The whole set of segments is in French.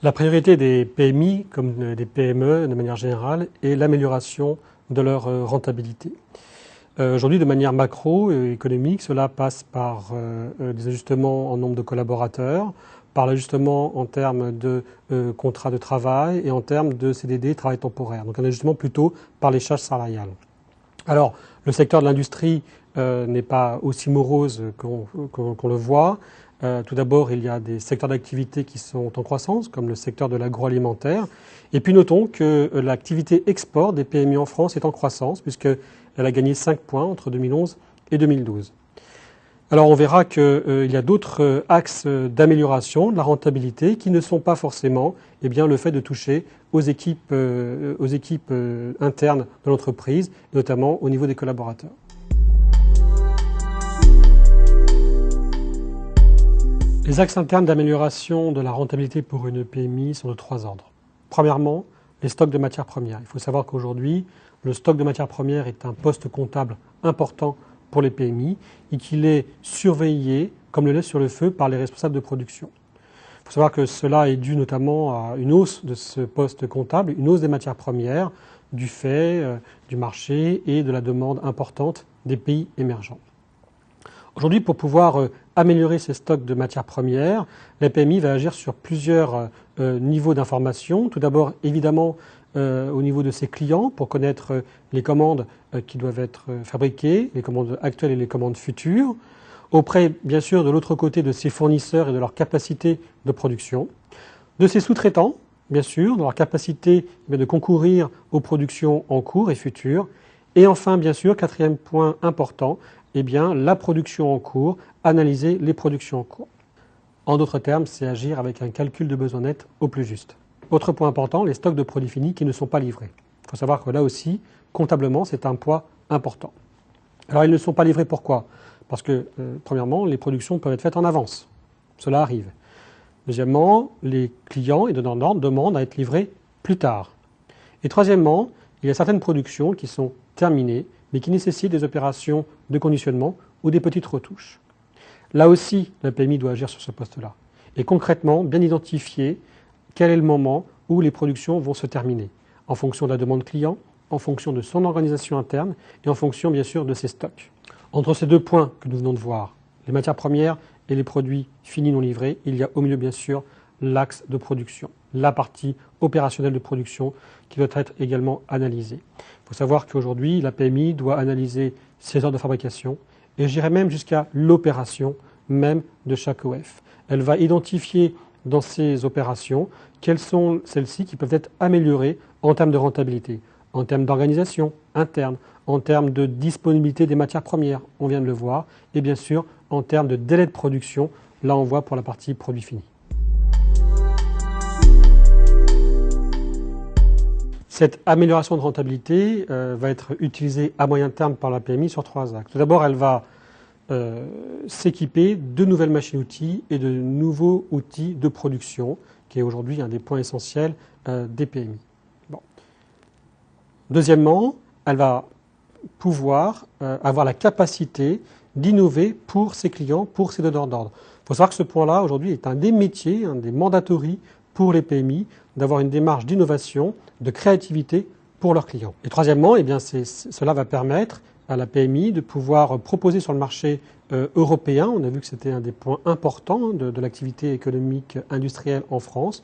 La priorité des PMI, comme des PME de manière générale, est l'amélioration de leur rentabilité. Aujourd'hui, de manière macroéconomique, cela passe par des ajustements en nombre de collaborateurs, par l'ajustement en termes de contrats de travail et en termes de CDD, travail temporaire. Donc un ajustement plutôt par les charges salariales. Alors, le secteur de l'industrie n'est pas aussi morose qu'on le voit. Tout d'abord, il y a des secteurs d'activité qui sont en croissance, comme le secteur de l'agroalimentaire. Et puis notons que l'activité export des PMI en France est en croissance, puisqu'elle a gagné 5 points entre 2011 et 2012. Alors on verra qu'il y a d'autres axes d'amélioration de la rentabilité qui ne sont pas forcément le fait de toucher aux équipes internes de l'entreprise, notamment au niveau des collaborateurs. Les axes internes d'amélioration de la rentabilité pour une PMI sont de 3 ordres. Premièrement, les stocks de matières premières. Il faut savoir qu'aujourd'hui, le stock de matières premières est un poste comptable important pour les PMI et qu'il est surveillé comme le lait sur le feu par les responsables de production. Il faut savoir que cela est dû notamment à une hausse de ce poste comptable, une hausse des matières premières, du fait du marché et de la demande importante des pays émergents. Aujourd'hui, pour pouvoir améliorer ces stocks de matières premières, la PMI va agir sur plusieurs niveaux d'information. Tout d'abord, évidemment, au niveau de ses clients, pour connaître les commandes qui doivent être fabriquées, les commandes actuelles et les commandes futures. Auprès, bien sûr, de l'autre côté de ses fournisseurs et de leur capacité de production. De ses sous-traitants, bien sûr, de leur capacité de concourir aux productions en cours et futures. Et enfin, bien sûr, quatrième point important, la production en cours, analyser les productions en cours. En d'autres termes, c'est agir avec un calcul de besoin net au plus juste. Autre point important, les stocks de produits finis qui ne sont pas livrés. Il faut savoir que là aussi, comptablement, c'est un poids important. Alors, ils ne sont pas livrés pourquoi? Parce que, premièrement, les productions peuvent être faites en avance. Cela arrive. Deuxièmement, les clients et donneurs d'ordre demandent à être livrés plus tard. Et troisièmement, il y a certaines productions qui sont terminées, mais qui nécessitent des opérations de conditionnement ou des petites retouches. Là aussi, la PMI doit agir sur ce poste-là. Et concrètement, bien identifier quel est le moment où les productions vont se terminer, en fonction de la demande client, en fonction de son organisation interne et en fonction, bien sûr, de ses stocks. Entre ces deux points que nous venons de voir, les matières premières et les produits finis non livrés, il y a au milieu, bien sûr, l'axe de production, la partie opérationnelle de production qui doit être également analysée. Il faut savoir qu'aujourd'hui, la PMI doit analyser ses heures de fabrication et j'irai même jusqu'à l'opération même de chaque OF. Elle va identifier dans ces opérations quelles sont celles-ci qui peuvent être améliorées en termes de rentabilité, en termes d'organisation interne, en termes de disponibilité des matières premières, on vient de le voir, et bien sûr en termes de délai de production, là on voit pour la partie produits finis. Cette amélioration de rentabilité va être utilisée à moyen terme par la PMI sur 3 axes. Tout d'abord, elle va s'équiper de nouvelles machines-outils et de nouveaux outils de production, qui est aujourd'hui un des points essentiels des PMI. Bon. Deuxièmement, elle va pouvoir avoir la capacité d'innover pour ses clients, pour ses donneurs d'ordre. Il faut savoir que ce point-là, aujourd'hui, est un des métiers, un des mandatories pour les PMI, d'avoir une démarche d'innovation, de créativité pour leurs clients. Et troisièmement, cela va permettre à la PMI de pouvoir proposer sur le marché européen, on a vu que c'était un des points importants de l'activité économique industrielle en France,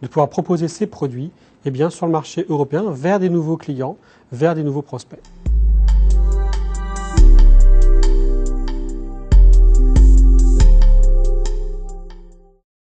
de pouvoir proposer ses produits sur le marché européen vers des nouveaux clients, vers des nouveaux prospects.